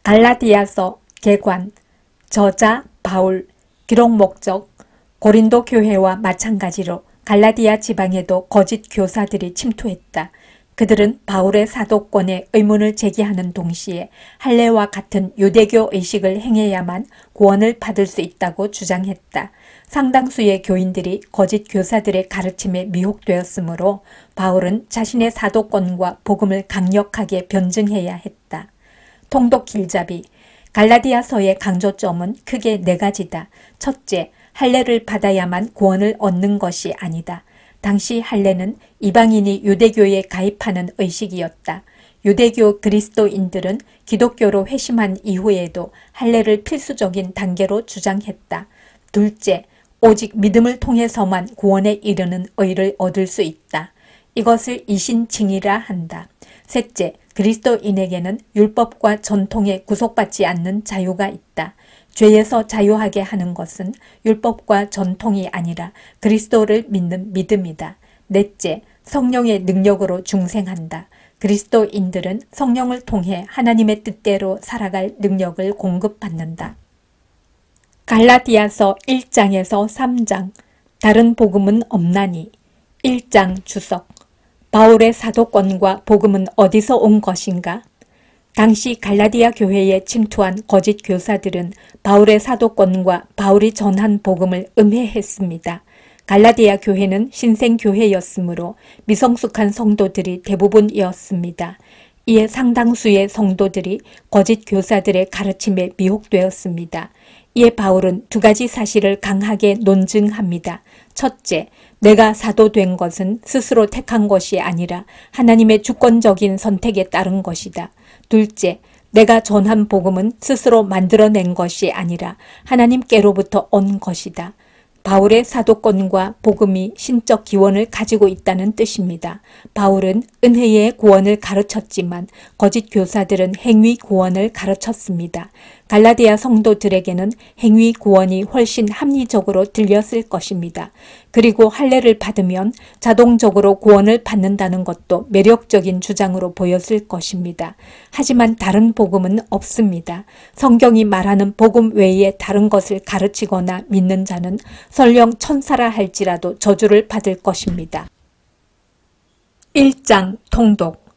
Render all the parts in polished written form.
갈라디아서 개관, 저자 바울, 기록 목적, 고린도 교회와 마찬가지로 갈라디아 지방에도 거짓 교사들이 침투했다. 그들은 바울의 사도권에 의문을 제기하는 동시에 할례와 같은 유대교 의식을 행해야만 구원을 받을 수 있다고 주장했다. 상당수의 교인들이 거짓 교사들의 가르침에 미혹되었으므로 바울은 자신의 사도권과 복음을 강력하게 변증해야 했다. 통독 길잡이, 갈라디아서의 강조점은 크게 네 가지다. 첫째, 할례를 받아야만 구원을 얻는 것이 아니다. 당시 할례는 이방인이 유대교에 가입하는 의식이었다. 유대교 그리스도인들은 기독교로 회심한 이후에도 할례를 필수적인 단계로 주장했다. 둘째, 오직 믿음을 통해서만 구원에 이르는 의를 얻을 수 있다. 이것을 이신칭이라 한다. 셋째, 그리스도인에게는 율법과 전통에 구속받지 않는 자유가 있다. 죄에서 자유하게 하는 것은 율법과 전통이 아니라 그리스도를 믿는 믿음이다. 넷째, 성령의 능력으로 중생한다. 그리스도인들은 성령을 통해 하나님의 뜻대로 살아갈 능력을 공급받는다. 갈라디아서 1장에서 3장, 다른 복음은 없나니. 1장 주석, 바울의 사도권과 복음은 어디서 온 것인가? 당시 갈라디아 교회에 침투한 거짓 교사들은 바울의 사도권과 바울이 전한 복음을 음해했습니다. 갈라디아 교회는 신생교회였으므로 미성숙한 성도들이 대부분이었습니다. 이에 상당수의 성도들이 거짓 교사들의 가르침에 미혹되었습니다. 이에 바울은 두 가지 사실을 강하게 논증합니다. 첫째, 내가 사도된 것은 스스로 택한 것이 아니라 하나님의 주권적인 선택에 따른 것이다. 둘째, 내가 전한 복음은 스스로 만들어낸 것이 아니라 하나님께로부터 온 것이다. 바울의 사도권과 복음이 신적 기원을 가지고 있다는 뜻입니다. 바울은 은혜의 구원을 가르쳤지만 거짓 교사들은 행위 구원을 가르쳤습니다. 갈라디아 성도들에게는 행위 구원이 훨씬 합리적으로 들렸을 것입니다. 그리고 할례를 받으면 자동적으로 구원을 받는다는 것도 매력적인 주장으로 보였을 것입니다. 하지만 다른 복음은 없습니다. 성경이 말하는 복음 외에 다른 것을 가르치거나 믿는 자는 설령 천사라 할지라도 저주를 받을 것입니다. 1장 통독,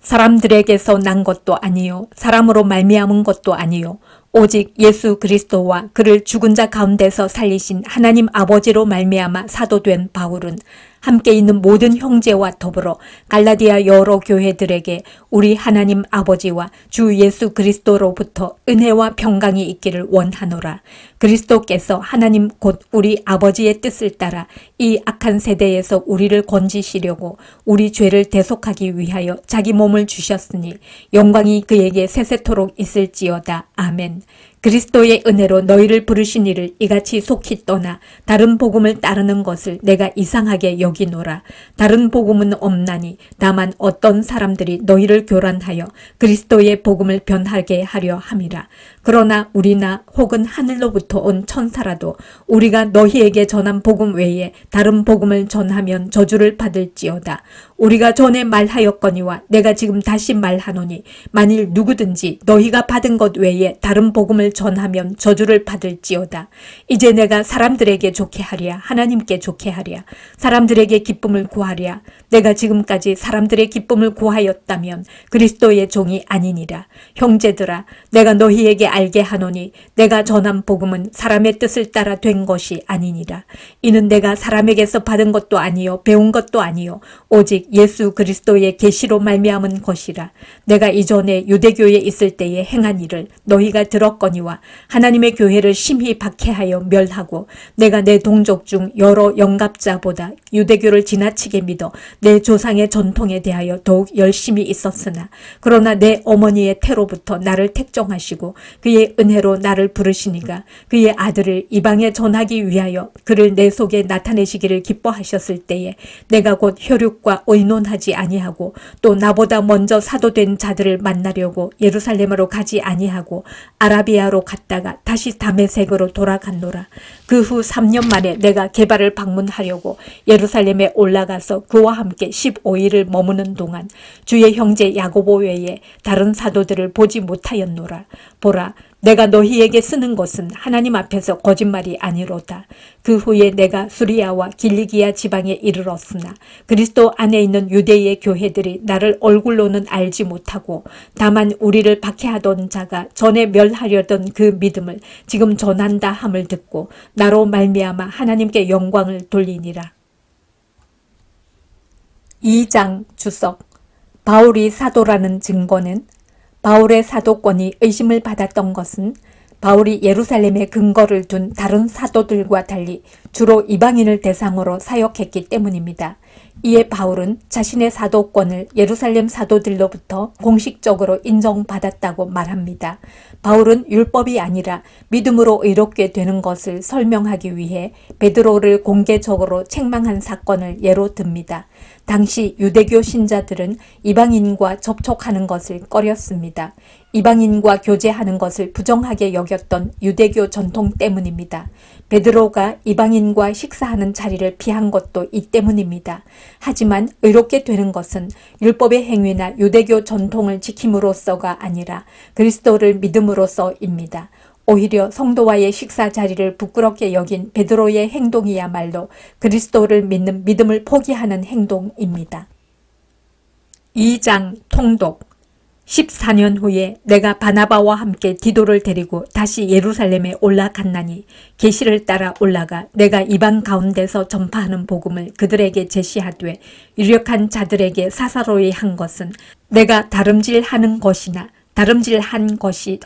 사람들에게서 난 것도 아니요 사람으로 말미암은 것도 아니요 오직 예수 그리스도와 그를 죽은 자 가운데서 살리신 하나님 아버지로 말미암아 사도된 바울은 함께 있는 모든 형제와 더불어 갈라디아 여러 교회들에게 우리 하나님 아버지와 주 예수 그리스도로부터 은혜와 평강이 있기를 원하노라. 그리스도께서 하나님 곧 우리 아버지의 뜻을 따라 이 악한 세대에서 우리를 건지시려고 우리 죄를 대속하기 위하여 자기 몸을 주셨으니 영광이 그에게 세세토록 있을지어다. 아멘. 그리스도의 은혜로 너희를 부르신 이를 이같이 속히 떠나 다른 복음을 따르는 것을 내가 이상하게 여기노라. 다른 복음은 없나니 다만 어떤 사람들이 너희를 교란하여 그리스도의 복음을 변하게 하려 함이라. 그러나 우리나 혹은 하늘로부터 온 천사라도 우리가 너희에게 전한 복음 외에 다른 복음을 전하면 저주를 받을지어다. 우리가 전에 말하였거니와 내가 지금 다시 말하노니 만일 누구든지 너희가 받은 것 외에 다른 복음을 전하면 저주를 받을지어다. 이제 내가 사람들에게 좋게 하랴 하나님께 좋게 하랴 사람들에게 기쁨을 구하랴. 내가 지금까지 사람들의 기쁨을 구하였다면 그리스도의 종이 아니니라. 형제들아, 내가 너희에게 알게 하노니 내가 전한 복음은 사람의 뜻을 따라 된 것이 아니니라. 이는 내가 사람에게서 받은 것도 아니요 배운 것도 아니요 오직 예수 그리스도의 계시로 말미암은 것이라. 내가 이전에 유대교에 있을 때에 행한 일을 너희가 들었거니와 하나님의 교회를 심히 박해하여 멸하고 내가 내 동족 중 여러 영갑자보다 유대교를 지나치게 믿어 내 조상의 전통에 대하여 더욱 열심히 있었으나 그러나 내 어머니의 태로부터 나를 택정하시고 그의 은혜로 나를 부르시니가 그의 아들을 이방에 전하기 위하여 그를 내 속에 나타내시기를 기뻐하셨을 때에 내가 곧 혈육과 의논하지 아니하고 또 나보다 먼저 사도된 자들을 만나려고 예루살렘으로 가지 아니하고 아라비아 유다로 갔다가 다시 다메섹으로 돌아갔노라. 그 후 3년 만에 내가 게바를 방문하려고 예루살렘에 올라가서 그와 함께 15일을 머무는 동안 주의 형제 야고보 외에 다른 사도들을 보지 못하였노라. 보라, 내가 너희에게 쓰는 것은 하나님 앞에서 거짓말이 아니로다. 그 후에 내가 수리아와 길리기아 지방에 이르렀으나 그리스도 안에 있는 유대의 교회들이 나를 얼굴로는 알지 못하고 다만 우리를 박해하던 자가 전에 멸하려던 그 믿음을 지금 전한다 함을 듣고 나로 말미암아 하나님께 영광을 돌리니라. 2장 주석. 바울이 사도라는 증거는 바울의 사도권이 의심을 받았던 것은 바울이 예루살렘에 근거를 둔 다른 사도들과 달리 주로 이방인을 대상으로 사역했기 때문입니다. 이에 바울은 자신의 사도권을 예루살렘 사도들로부터 공식적으로 인정받았다고 말합니다. 바울은 율법이 아니라 믿음으로 의롭게 되는 것을 설명하기 위해 베드로를 공개적으로 책망한 사건을 예로 듭니다. 당시 유대교 신자들은 이방인과 접촉하는 것을 꺼렸습니다. 이방인과 교제하는 것을 부정하게 여겼던 유대교 전통 때문입니다. 베드로가 이방인과 식사하는 자리를 피한 것도 이 때문입니다. 하지만 의롭게 되는 것은 율법의 행위나 유대교 전통을 지킴으로써가 아니라 그리스도를 믿음으로써입니다. 오히려 성도와의 식사 자리를 부끄럽게 여긴 베드로의 행동이야말로 그리스도를 믿는 믿음을 포기하는 행동입니다. 2장 통독. 14년 후에 내가 바나바와 함께 디도를 데리고 다시 예루살렘에 올라갔나니 계시를 따라 올라가 내가 이방 가운데서 전파하는 복음을 그들에게 제시하되 유력한 자들에게 사사로이 한 것은 내가 다름질하는 것이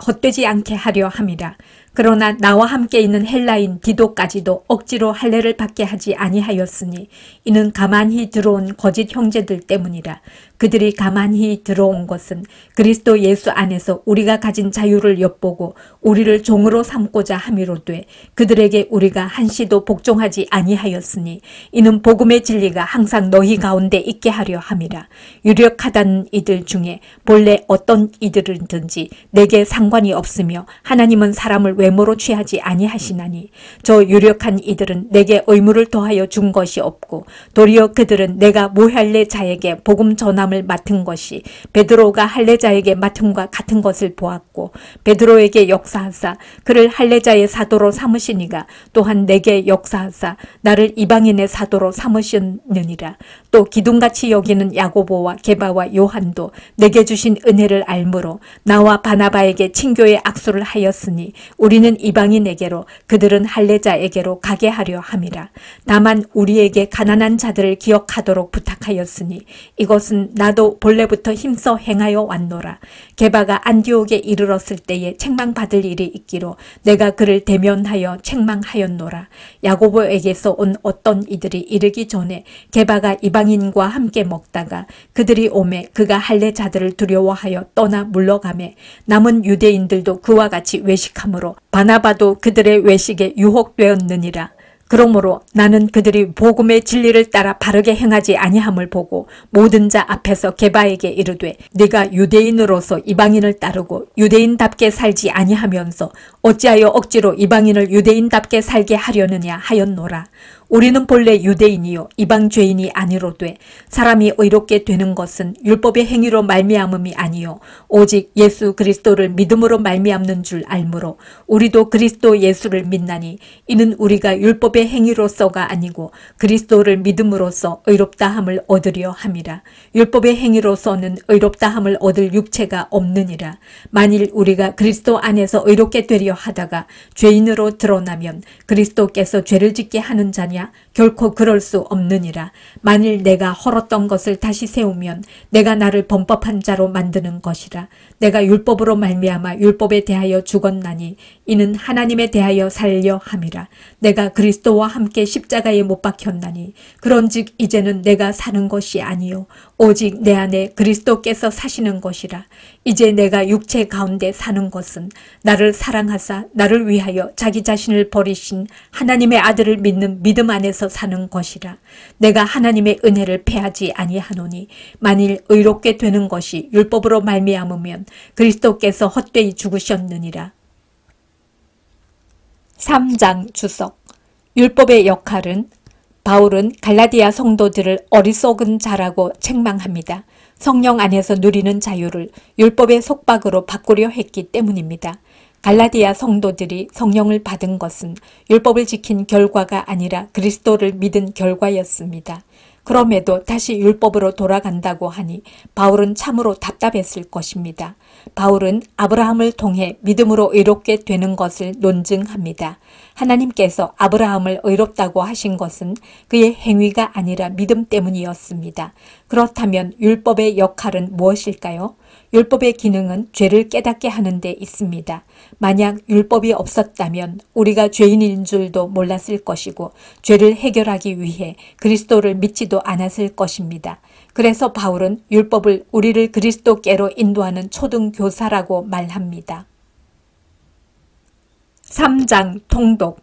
헛되지 않게 하려 함이라. 그러나 나와 함께 있는 헬라인 디도까지도 억지로 할례를 받게 하지 아니하였으니 이는 가만히 들어온 거짓 형제들 때문이라. 그들이 가만히 들어온 것은 그리스도 예수 안에서 우리가 가진 자유를 엿보고 우리를 종으로 삼고자 함이로되 그들에게 우리가 한시도 복종하지 아니하였으니 이는 복음의 진리가 항상 너희 가운데 있게 하려 함이라. 유력하다는 이들 중에 본래 어떤 이들이든지 내게 상관이 없으며 하나님은 사람을 외모로 취하지 아니하시나니 저 유력한 이들은 내게 의무를 더하여 준 것이 없고 도리어 그들은 내가 무할례자에게 복음 전함을 맡은 것이 베드로가 할례자에게 맡음과 같은 것을 보았고 베드로에게 역사하사 그를 할례자의 사도로 삼으시니가 또한 내게 역사하사 나를 이방인의 사도로 삼으셨느니라. 또 기둥같이 여기는 야고보와 게바와 요한도 내게 주신 은혜를 알므로 나와 바나바에게 친교의 악수를 하였으니 우리는 이방인에게로 그들은 할례자에게로 가게 하려 함이라. 다만 우리에게 가난한 자들을 기억하도록 부탁하였으니 이것은 나도 본래부터 힘써 행하여 왔노라. 게바가 안디옥에 이르렀을 때에 책망받을 일이 있기로 내가 그를 대면하여 책망하였노라. 야고보에게서 온 어떤 이들이 이르기 전에 게바가 이방인과 함께 먹다가 그들이 오매 그가 할례자들을 두려워하여 떠나 물러가매 남은 유대인들도 그와 같이 외식하므로 바나바도 그들의 외식에 유혹되었느니라. 그러므로 나는 그들이 복음의 진리를 따라 바르게 행하지 아니함을 보고 모든 자 앞에서 게바에게 이르되 네가 유대인으로서 이방인을 따르고 유대인답게 살지 아니하면서 어찌하여 억지로 이방인을 유대인답게 살게 하려느냐 하였노라. 우리는 본래 유대인이요 이방 죄인이 아니로되 사람이 의롭게 되는 것은 율법의 행위로 말미암음이 아니요 오직 예수 그리스도를 믿음으로 말미암는 줄 알므로 우리도 그리스도 예수를 믿나니 이는 우리가 율법의 행위로서가 아니고 그리스도를 믿음으로써 의롭다함을 얻으려 함이라. 율법의 행위로서는 의롭다함을 얻을 육체가 없느니라. 만일 우리가 그리스도 안에서 의롭게 되려 하다가 죄인으로 드러나면 그리스도께서 죄를 짓게 하는 자냐? 결코 그럴 수 없느니라. 만일 내가 헐었던 것을 다시 세우면 내가 나를 범법한 자로 만드는 것이라. 내가 율법으로 말미암아 율법에 대하여 죽었나니 이는 하나님에 대하여 살려 함이라. 내가 그리스도와 함께 십자가에 못 박혔나니 그런즉 이제는 내가 사는 것이 아니요 오직 내 안에 그리스도께서 사시는 것이라. 이제 내가 육체 가운데 사는 것은 나를 사랑하사 나를 위하여 자기 자신을 버리신 하나님의 아들을 믿는 믿음 안에서 사는 것이라. 내가 하나님의 은혜를 패하지 아니하노니 만일 의롭게 되는 것이 율법으로 말미암으면 그리스도께서 헛되이 죽으셨느니라. 3장 주석. 율법의 역할은 바울은 갈라디아 성도들을 어리석은 자라고 책망합니다. 성령 안에서 누리는 자유를 율법의 속박으로 바꾸려 했기 때문입니다. 갈라디아 성도들이 성령을 받은 것은 율법을 지킨 결과가 아니라 그리스도를 믿은 결과였습니다. 그럼에도 다시 율법으로 돌아간다고 하니 바울은 참으로 답답했을 것입니다. 바울은 아브라함을 통해 믿음으로 의롭게 되는 것을 논증합니다. 하나님께서 아브라함을 의롭다고 하신 것은 그의 행위가 아니라 믿음 때문이었습니다. 그렇다면 율법의 역할은 무엇일까요? 율법의 기능은 죄를 깨닫게 하는 데 있습니다. 만약 율법이 없었다면 우리가 죄인인 줄도 몰랐을 것이고 죄를 해결하기 위해 그리스도를 믿지도 않았을 것입니다. 그래서 바울은 율법을 우리를 그리스도께로 인도하는 초등교사라고 말합니다. 3장 통독.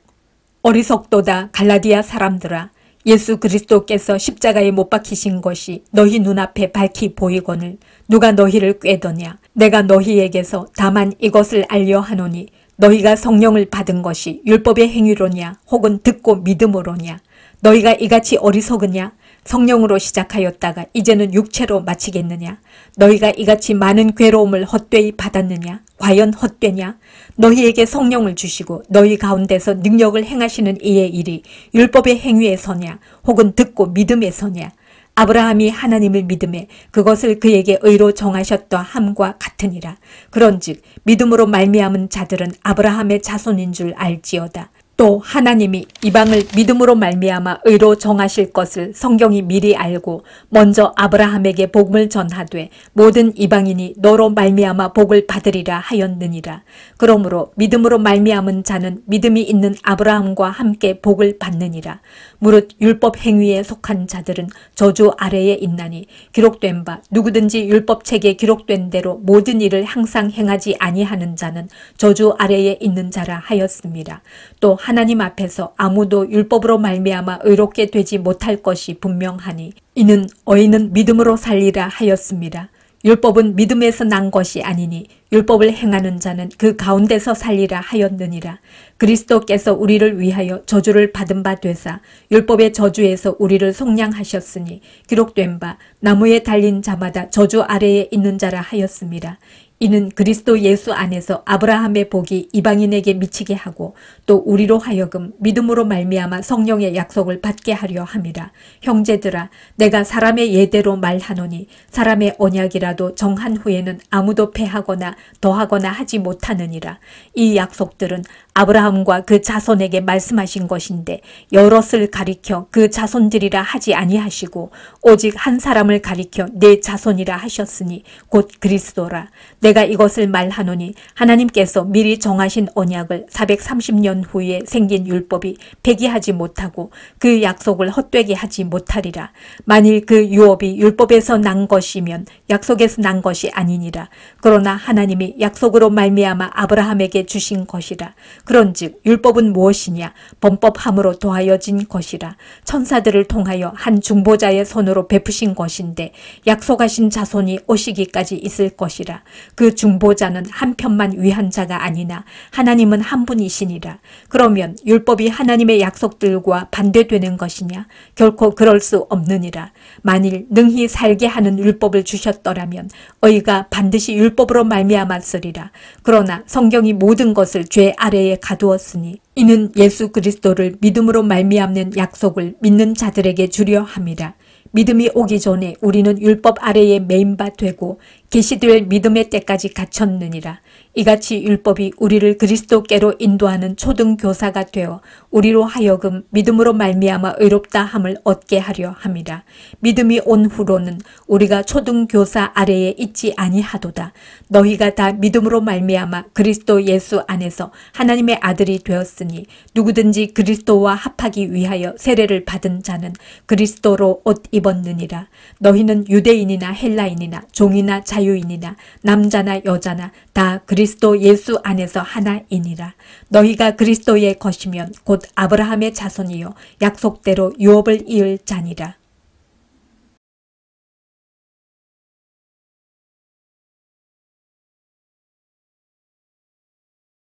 어리석도다 갈라디아 사람들아, 예수 그리스도께서 십자가에 못 박히신 것이 너희 눈앞에 밝히 보이거늘 누가 너희를 꾀더냐. 내가 너희에게서 다만 이것을 알려 하노니 너희가 성령을 받은 것이 율법의 행위로냐 혹은 듣고 믿음으로냐. 너희가 이같이 어리석으냐. 성령으로 시작하였다가 이제는 육체로 마치겠느냐. 너희가 이같이 많은 괴로움을 헛되이 받았느냐. 과연 헛되냐. 너희에게 성령을 주시고 너희 가운데서 능력을 행하시는 이의 일이 율법의 행위에서냐 혹은 듣고 믿음에서냐. 아브라함이 하나님을 믿음에 그것을 그에게 의로 정하셨다 함과 같으니라. 그런즉 믿음으로 말미암은 자들은 아브라함의 자손인 줄 알지어다. 또 하나님이 이방을 믿음으로 말미암아 의로 정하실 것을 성경이 미리 알고 먼저 아브라함에게 복음을 전하되 모든 이방인이 너로 말미암아 복을 받으리라 하였느니라. 그러므로 믿음으로 말미암은 자는 믿음이 있는 아브라함과 함께 복을 받느니라. 무릇 율법 행위에 속한 자들은 저주 아래에 있나니 기록된 바 누구든지 율법책에 기록된 대로 모든 일을 항상 행하지 아니하는 자는 저주 아래에 있는 자라 하였습니다. 또 하나님 앞에서 아무도 율법으로 말미암아 의롭게 되지 못할 것이 분명하니 이는 어인은 믿음으로 살리라 하였습니다. 율법은 믿음에서 난 것이 아니니 율법을 행하는 자는 그 가운데서 살리라 하였느니라. 그리스도께서 우리를 위하여 저주를 받은 바 되사 율법의 저주에서 우리를 속량하셨으니 기록된 바 나무에 달린 자마다 저주 아래에 있는 자라 하였습니다. 이는 그리스도 예수 안에서 아브라함의 복이 이방인에게 미치게 하고 또 우리로 하여금 믿음으로 말미암아 성령의 약속을 받게 하려 함이라. 형제들아, 내가 사람의 예대로 말하노니 사람의 언약이라도 정한 후에는 아무도 패하거나 더하거나 하지 못하느니라. 이 약속들은 아브라함과 그 자손에게 말씀하신 것인데 여럿을 가리켜 그 자손들이라 하지 아니하시고 오직 한 사람을 가리켜 내 자손이라 하셨으니 곧 그리스도라. 내가 이것을 말하노니 하나님께서 미리 정하신 언약을 430년 후에 생긴 율법이 폐기하지 못하고 그 약속을 헛되게 하지 못하리라. 만일 그 유업이 율법에서 난 것이면 약속에서 난 것이 아니니라. 그러나 하나님이 약속으로 말미암아 아브라함에게 주신 것이라. 그런즉 율법은 무엇이냐? 범법함으로 더하여진 것이라. 천사들을 통하여 한 중보자의 손으로 베푸신 것인데 약속하신 자손이 오시기까지 있을 것이라. 그 중보자는 한 편만 위한 자가 아니나 하나님은 한 분이시니라. 그러면 율법이 하나님의 약속들과 반대되는 것이냐? 결코 그럴 수 없느니라. 만일 능히 살게 하는 율법을 주셨더라면 의가 반드시 율법으로 말미암았으리라. 그러나 성경이 모든 것을 죄 아래에 가두었으니 이는 예수 그리스도를 믿음으로 말미암는 약속을 믿는 자들에게 주려 함이라. 믿음이 오기 전에 우리는 율법 아래에 매인 바 되고 계시될 믿음의 때까지 갇혔느니라. 이같이 율법이 우리를 그리스도께로 인도하는 초등교사가 되어 우리로 하여금 믿음으로 말미암아 의롭다 함을 얻게 하려 함이라. 믿음이 온 후로는 우리가 초등교사 아래에 있지 아니하도다. 너희가 다 믿음으로 말미암아 그리스도 예수 안에서 하나님의 아들이 되었으니 누구든지 그리스도와 합하기 위하여 세례를 받은 자는 그리스도로 옷 입었느니라. 너희는 유대인이나 헬라인이나 종이나 자유인이나 남자나 여자나 다 그리스도 예수 안에서 하나이니라. 너희가 그리스도의 것이면 곧 아브라함의 자손이요 약속대로 유업을 이을 자니라.